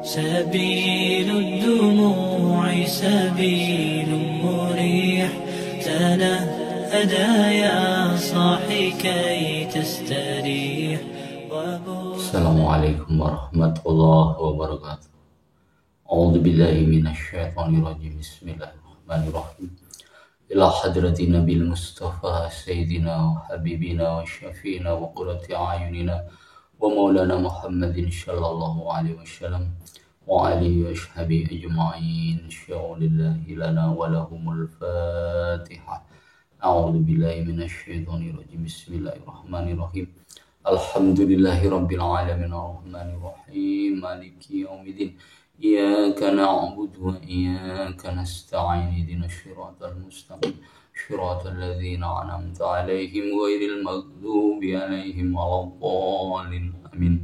سبيل الدموع سبيل مريح، تنهدى يا صاحي كي تستريح. السلام عليكم ورحمة الله وبركاته. أعوذ بالله من الشيطان الرجيم. بسم الله الرحمن الرحيم. إلى حضرة النبي المصطفى سيدنا وحبيبنا وشفينا وقرة أعيننا ومولانا محمد صلى الله عليه وسلم وعليه وأصحابه أجمعين. شاء لله لنا ولهم الفاتحة. أعوذ بالله من الشيطان الرجيم. بسم الله الرحمن الرحيم. الحمد لله رب العالمين الرحمن الرحيم مالك يوم الدين. إياك نعبد وإياك نستعين. اهدنا الصراط المستقيم صراط الذين أنعمت عليهم غير المغضوب عليهم ولا الضالين. آمين.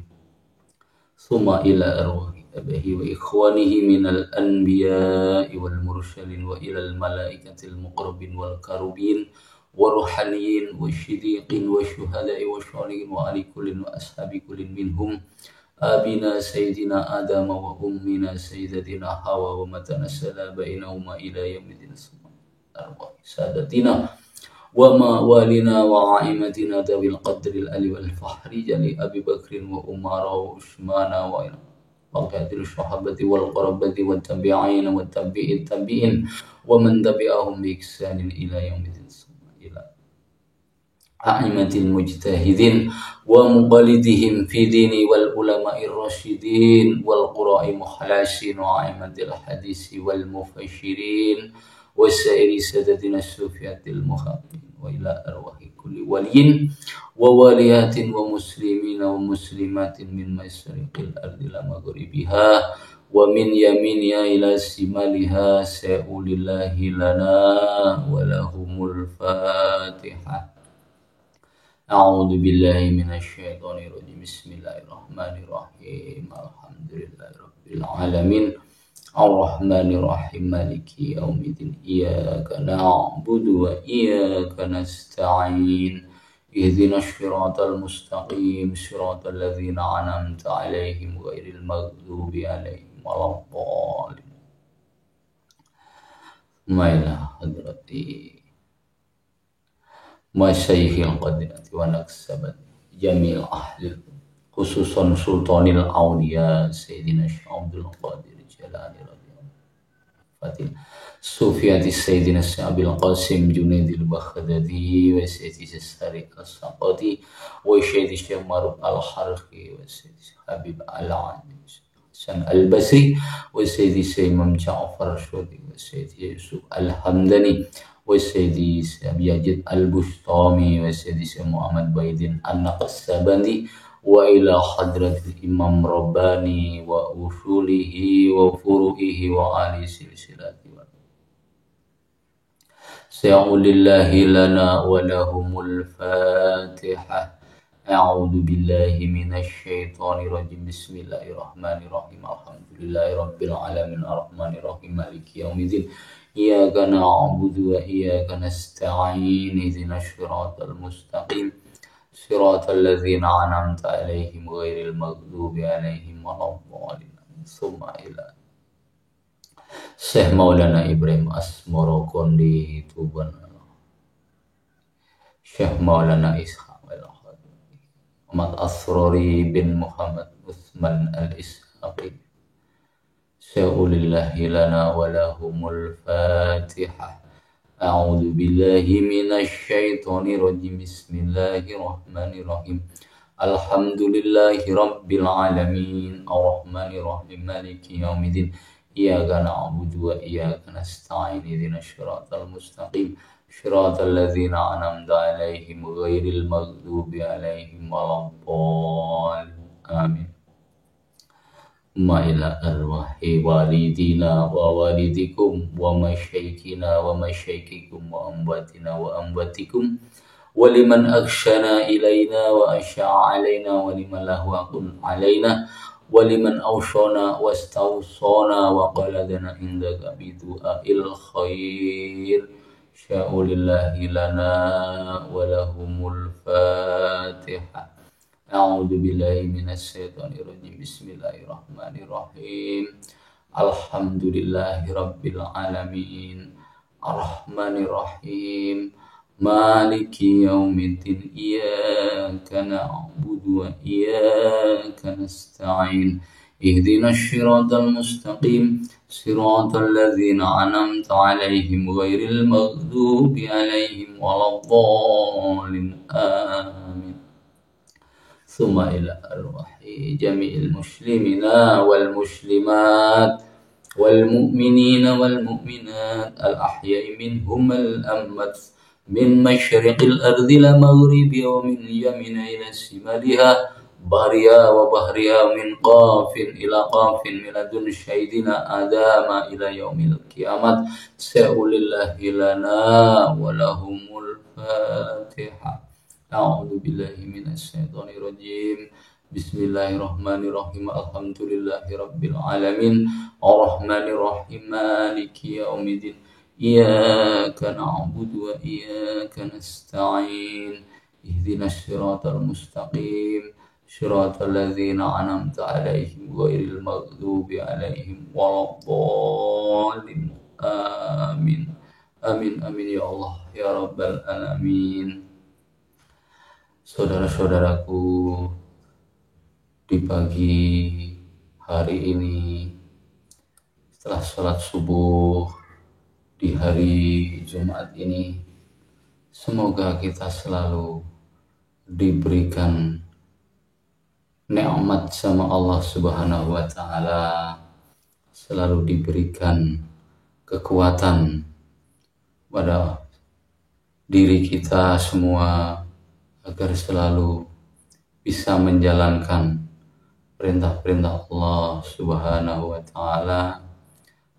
ثم إلى أرواح أبيه وإخوانه من الأنبياء والمرسلين وإلى الملائكة المقربين والكروبين والروحانيين والصديقين والشهداء والصالحين وآل كل وأصحاب كل منهم أبينا سيدنا آدم وأمنا سيدتنا حواء ومتنسل بينهما إلى يوم الدين. أرواح سادتنا وموالنا وعائمتنا ذوي القدر العلي والفخر جل أبي بكر وعمر وعثمان وبقية الصحابة والقرابة والتابعين والتابعين التابعين ومن تبعهم بإحسان إلى يوم الدين. إلى أئمة المجتهدين ومقلدهم في دين والعلماء الراشدين والقراء المخلصين وأئمة الحديث والمفسرين وسائر سادتنا الصوفية المحققين وإلى أرواح كل ولي وواليات ومسلمين ومسلمات من مشرق الأرض إلى مغربها ومن يمينها إلى شمالها. سأول الله لنا ولهم الفاتحة. أعوذ بالله من الشيطان الرجيم. بسم الله الرحمن الرحيم. الحمد لله رب العالمين الرحمن الرحيم مالك يوم الدين. إياك نعبد وإياك نستعين. اهدنا الصراط المستقيم صراط الذين أنعمت عليهم غير المغضوب عليهم ولا الضالين. ما إلى حضرتي مشايخ القدرة ونكسبت جميع أهل خصوصا سلطان الأولياء سيدنا الشيخ عبد القادر الجيلاني رضي الله عنه. صوفية سيدنا الشيخ أبي القاسم جنيد البغدادي وسيدي الساري السقطي وسيدي الشيخ معروف الحرقي وسيدي الشيخ حبيب العالي حسن البصري وسيدي الشيخ إمام جعفر الشودي وسيدي يوسف الحمداني وسيدي أبي يزيد البسطامي وسيدي محمد بايدين النقشبندي وإلى حضرة الإمام رباني وأصوله وفروعه وآل سلسلته. سأقول لله لنا ولهم الفاتحة. أعوذ بالله من الشيطان الرجيم. بسم الله الرحمن الرحيم. الحمد لله رب العالمين الرحمن الرحيم مالك يوم الدين. إياك نعبد وإياك نستعين. اهدنا الصراط المستقيم صراط الذين أنعمت عليهم غير المغضوب عليهم ولا الضالين. ثم إلى Syekh Maulana Ibrahim Asmoro Kondi Tuban, Syekh Maulana Ishaq Ahmad Asrori bin Muhammad Utsman al-Ishaqi. Syaulillahi lana walahumul fatihah. A'udzu billahi minasy syaithanir rajim. Bismillahirrahmanirrahim. Alhamdulillahi rabbil alamin arrahmanir rahim maliki yaumiddin. Iyyaka na'budu wa iyyaka nasta'in. Ihdinas siratal mustaqim siratal ladzina an'amta 'alaihim ghairil maghdubi 'alaihim waladdallin. Amin. Ma ila arwahi walidina wa walidikum wa masyaikina wa masyaikikum wa amwatina wa amwatikum wa liman aghsyana ilaina wa asya'a alaina wa liman lahu aqul alaina wa liman awsana wastawsana wa qaladana indaka bidu'ail khair. Sya'ulillahi lana walahumul fatihah. A'udzu billahi minasy syaithanir rajim. Bismillahirrahmanirrahim. Alhamdulillahi Rabbil Alamin, Ar-Rahmanir Rahim, Maliki Yaumiddin, Iyyaka na'budu wa iyyaka nasta'in, Ihdinas siratal mustaqim, siratal ladzina an'amta 'alaihim ghairil maghdubi 'alaihim waladdallin. Amin. Tsumma ila arwahi jami'il muslimina wal muslimat wal mu'minina wal mu'minat al ahya'i minhum al amwat min masyriqil ardi la maghribi wa min yamina ila shimaliha bahriya wa bahriya min qafin ila qafin min ladun syahidina adama ila yaumil kiamat. Sa'ulillahi lana wa lahumul Fatihah. A'udzu billahi minasy syaithanir rajim. Bismillahirrahmanirrahim. Alhamdulillahi rabbil alamin. Arrahmanir rahim. Maliki yaumiddin. Iyyaka na'budu wa iyyaka nasta'in. Ihdinas siratal mustaqim. Siratal ladzina an'amta 'alaihim ghairil maghdubi 'alaihim waladdallin. Amin. Amin amin ya Allah ya rabbal alamin. Saudara-saudaraku, di pagi hari ini setelah sholat subuh di hari Jumat ini, semoga kita selalu diberikan nikmat sama Allah Subhanahu wa Ta'ala, selalu diberikan kekuatan pada diri kita semua agar selalu bisa menjalankan perintah-perintah Allah Subhanahu wa Ta'ala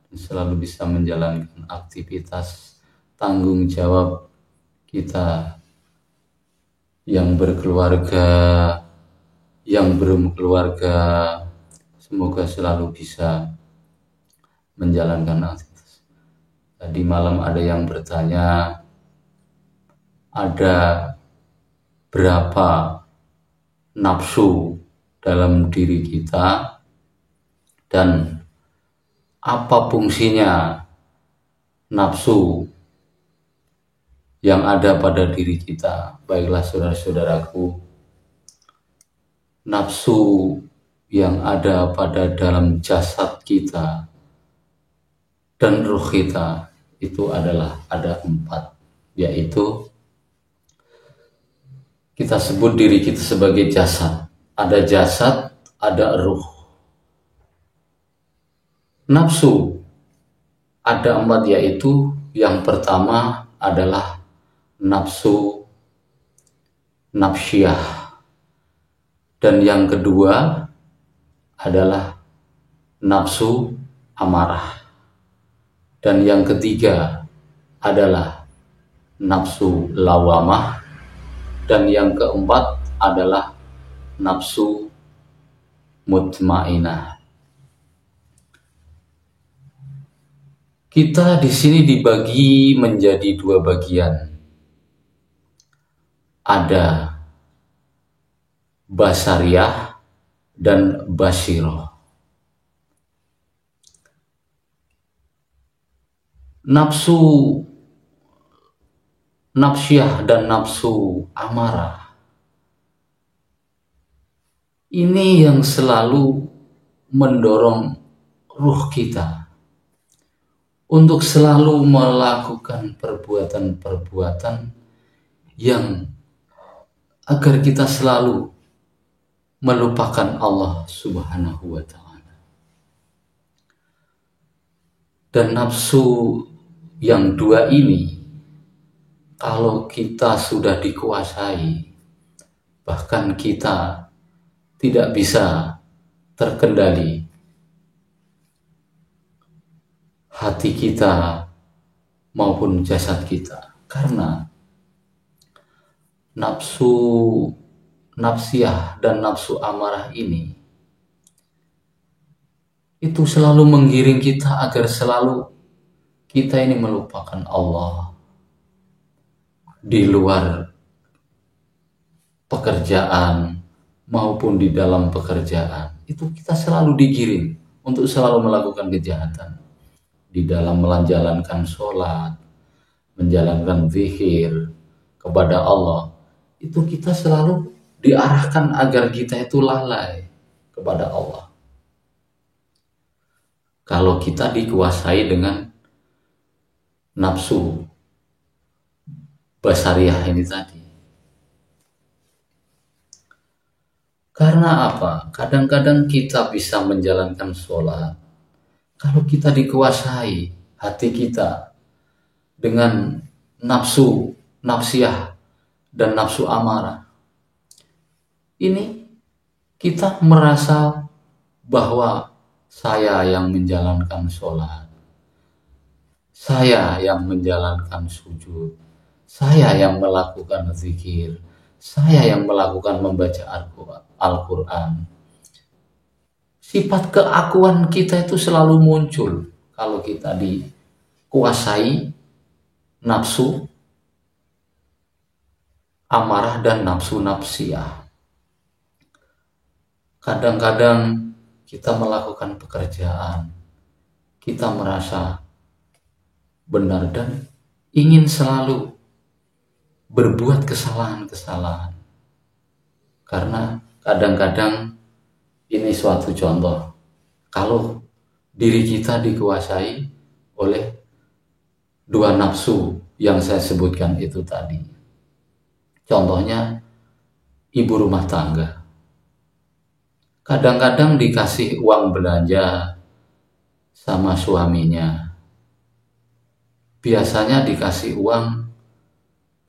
dan selalu bisa menjalankan aktivitas tanggung jawab kita yang berkeluarga, yang belum keluarga, semoga selalu bisa menjalankan aktivitas. Tadi malam ada yang bertanya, ada berapa nafsu dalam diri kita dan apa fungsinya nafsu yang ada pada diri kita. Baiklah saudara-saudaraku, nafsu yang ada pada dalam jasad kita dan ruh kita itu adalah ada 4, yaitu kita sebut diri kita sebagai jasad. Ada jasad, ada ruh. Nafsu ada 4, yaitu yang pertama adalah nafsu nafsiyah, dan yang kedua adalah nafsu amarah, dan yang ketiga adalah nafsu lawamah, dan yang keempat adalah nafsu mutmainah. Kita di sini dibagi menjadi 2 bagian. Ada basariyah dan basiroh. Nafsu nafsiyah dan nafsu amarah ini yang selalu mendorong ruh kita untuk selalu melakukan perbuatan-perbuatan yang agar kita selalu melupakan Allah Subhanahu wa Ta'ala. Dan nafsu yang 2 ini, kalau kita sudah dikuasai, bahkan kita tidak bisa terkendali, hati kita maupun jasad kita, karena nafsu nafsiyah dan nafsu amarah ini itu selalu menggiring kita agar selalu kita ini melupakan Allah. Di luar pekerjaan maupun di dalam pekerjaan, itu kita selalu digiring untuk selalu melakukan kejahatan. Di dalam menjalankan sholat, menjalankan zikir kepada Allah, itu kita selalu diarahkan agar kita itu lalai kepada Allah. Kalau kita dikuasai dengan nafsu basariah ini tadi. Karena apa? Kadang-kadang kita bisa menjalankan sholat kalau kita dikuasai hati kita dengan nafsu nafsiyah dan nafsu amarah. Ini kita merasa bahwa saya yang menjalankan sholat, saya yang menjalankan sujud, saya yang melakukan zikir, saya yang melakukan membaca Al-Quran. Sifat keakuan kita itu selalu muncul kalau kita dikuasai nafsu amarah dan nafsu nafsiyah. Kadang-kadang kita melakukan pekerjaan, kita merasa benar dan ingin selalu berbuat kesalahan-kesalahan. Karena kadang-kadang ini suatu contoh, kalau diri kita dikuasai oleh dua nafsu yang saya sebutkan itu tadi. Contohnya ibu rumah tangga. Kadang-kadang dikasih uang belanja sama suaminya. Biasanya dikasih uang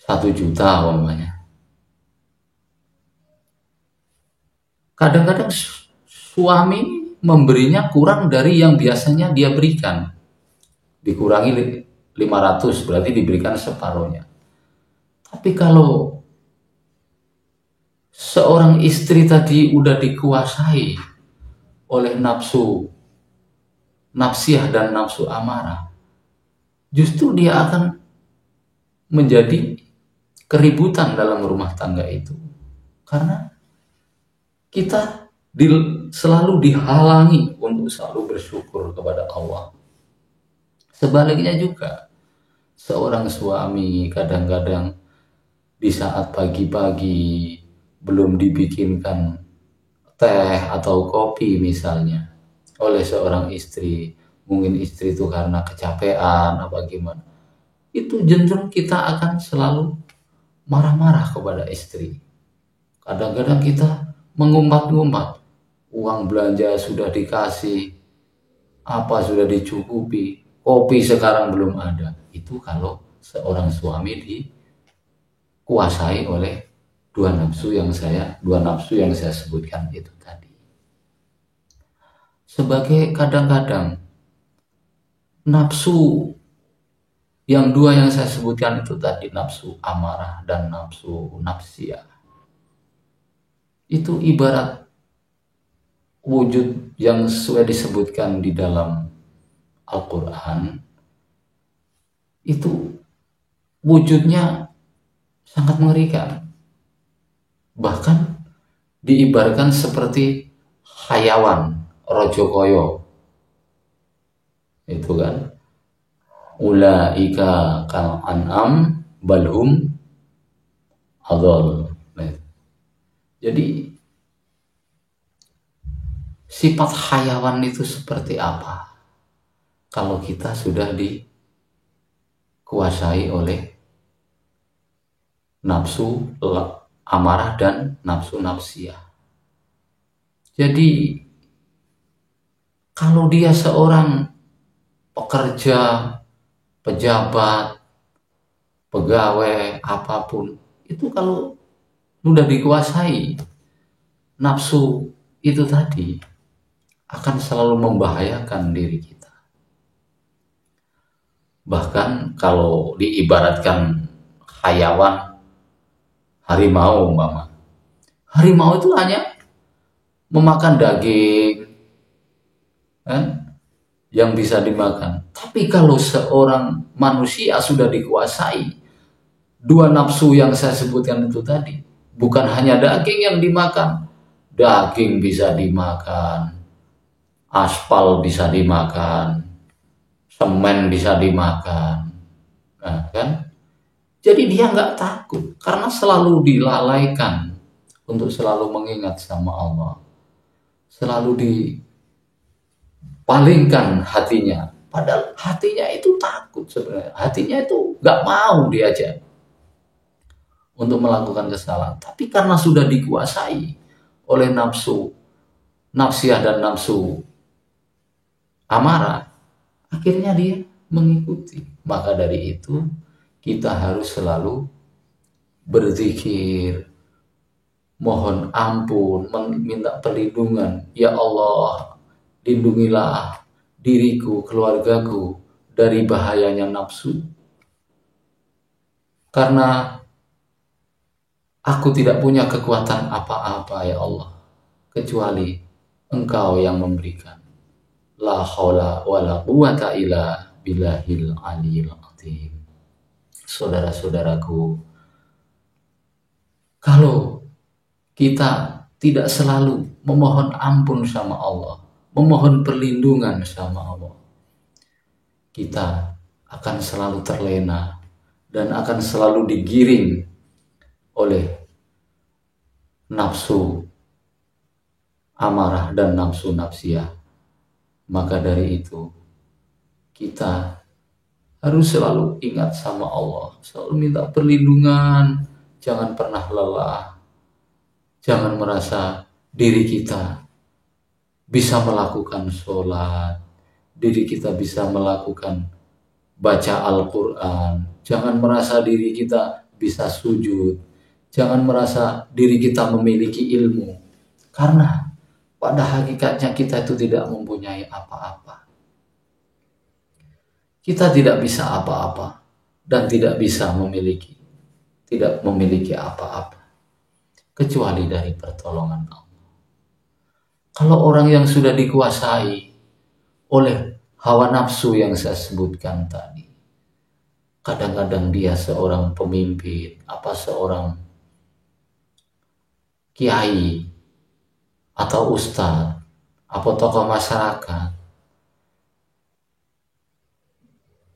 1 juta umpamanya. Kadang-kadang suami memberinya kurang dari yang biasanya dia berikan. Dikurangi 500 berarti diberikan separuhnya. Tapi kalau seorang istri tadi udah dikuasai oleh nafsu nafsiyah dan nafsu amarah, justru dia akan menjadi keributan dalam rumah tangga itu. Karena kita selalu dihalangi untuk selalu bersyukur kepada Allah. Sebaliknya juga, seorang suami kadang-kadang di saat pagi-pagi belum dibikinkan teh atau kopi misalnya oleh seorang istri, mungkin istri itu karena kecapean apa gimana, itu cenderung kita akan selalu marah-marah kepada istri. Kadang-kadang kita mengumpat-ngumpat, uang belanja sudah dikasih, apa sudah dicukupi, kopi sekarang belum ada. Itu kalau seorang suami dikuasai oleh dua nafsu yang saya sebutkan itu tadi. Sebagai kadang-kadang nafsu yang dua yang saya sebutkan itu tadi, nafsu amarah dan nafsu nafsiyah, itu ibarat wujud yang sudah disebutkan di dalam Al-Quran. Itu wujudnya sangat mengerikan. Bahkan diibaratkan seperti hayawan rojokoyo. Itu kan, ulaika kal an'am balhum adol. Jadi sifat hayawan itu seperti apa kalau kita sudah dikuasai oleh nafsu amarah dan nafsu nafsiyah. Jadi kalau dia seorang pekerja, pejabat, pegawai, apapun, itu kalau sudah dikuasai nafsu itu tadi, akan selalu membahayakan diri kita. Bahkan kalau diibaratkan hayawan, harimau umpama, harimau itu hanya memakan daging kan, yang bisa dimakan. Tapi kalau seorang manusia sudah dikuasai dua nafsu yang saya sebutkan itu tadi, bukan hanya daging yang dimakan, daging bisa dimakan, aspal bisa dimakan, semen bisa dimakan. Nah, kan? Jadi dia nggak takut karena selalu dilalaikan untuk selalu mengingat sama Allah. Selalu dipalingkan hatinya. Padahal hatinya itu takut sebenarnya. Hatinya itu nggak mau diajak untuk melakukan kesalahan. Tapi karena sudah dikuasai oleh nafsu nafsiyah dan nafsu amarah, akhirnya dia mengikuti. Maka dari itu kita harus selalu berzikir, mohon ampun, minta perlindungan. Ya Allah, lindungilah diriku, keluargaku dari bahayanya nafsu. Karena aku tidak punya kekuatan apa-apa ya Allah, kecuali Engkau yang memberikan. La haula wala quwata illa billahil aliyil azim. Saudara-saudaraku, kalau kita tidak selalu memohon ampun sama Allah, memohon perlindungan sama Allah, kita akan selalu terlena dan akan selalu digiring oleh nafsu amarah dan nafsu nafsiyah. Maka dari itu kita harus selalu ingat sama Allah, selalu minta perlindungan, jangan pernah lelah, jangan merasa diri kita bisa melakukan sholat, diri kita bisa melakukan baca Al-Quran, jangan merasa diri kita bisa sujud, jangan merasa diri kita memiliki ilmu, karena pada hakikatnya kita itu tidak mempunyai apa-apa. Kita tidak bisa apa-apa dan tidak memiliki apa-apa kecuali dari pertolongan Allah. Kalau orang yang sudah dikuasai oleh hawa nafsu yang saya sebutkan tadi, kadang-kadang dia seorang pemimpin, seorang kiai, atau ustadz, atau tokoh masyarakat,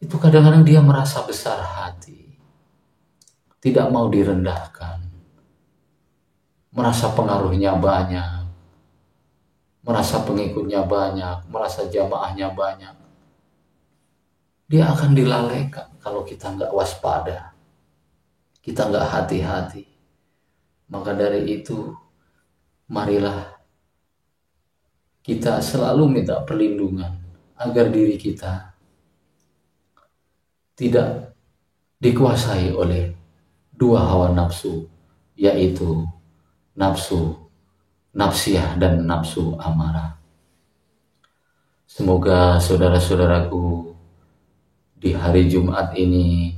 itu kadang-kadang dia merasa besar hati, tidak mau direndahkan, merasa pengaruhnya banyak, merasa pengikutnya banyak, merasa jamaahnya banyak. Dia akan dilalaikan kalau kita nggak waspada, kita nggak hati-hati. Maka dari itu, marilah kita selalu minta perlindungan agar diri kita tidak dikuasai oleh dua hawa nafsu, yaitu nafsu nafsiyah dan nafsu amarah. Semoga saudara-saudaraku di hari Jumat ini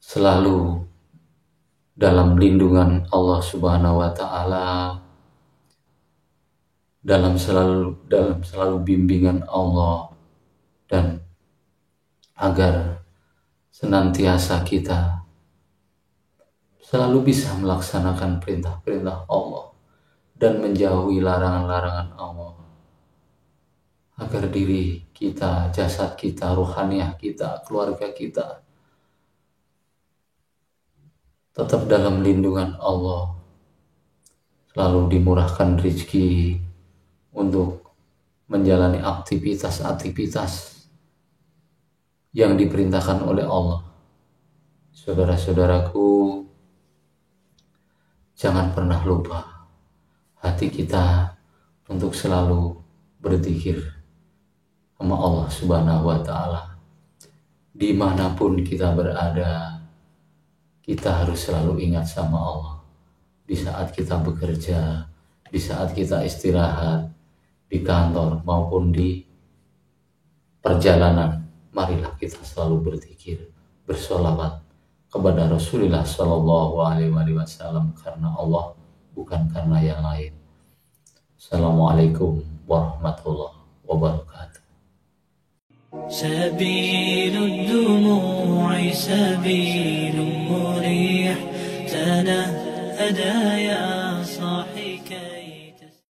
selalu dalam lindungan Allah Subhanahu wa taala, dalam selalu bimbingan Allah, dan agar senantiasa kita selalu bisa melaksanakan perintah-perintah Allah dan menjauhi larangan-larangan Allah, agar diri kita, jasad kita, ruhaniah kita, keluarga kita tetap dalam lindungan Allah, selalu dimurahkan rezeki untuk menjalani aktivitas-aktivitas yang diperintahkan oleh Allah. Saudara-saudaraku, jangan pernah lupa hati kita untuk selalu berzikir sama Allah Subhanahu wa taala. Dimanapun kita berada, kita harus selalu ingat sama Allah. Di saat kita bekerja, di saat kita istirahat, di kantor maupun di perjalanan, marilah kita selalu berzikir, bersolawat kepada Rasulullah Shallallahu Alaihi Wasallam, karena Allah, bukan karena yang lain. Assalamualaikum warahmatullahi wabarakatuh. سبيل الدموع سبيل مريح تنهدى يا صاحبي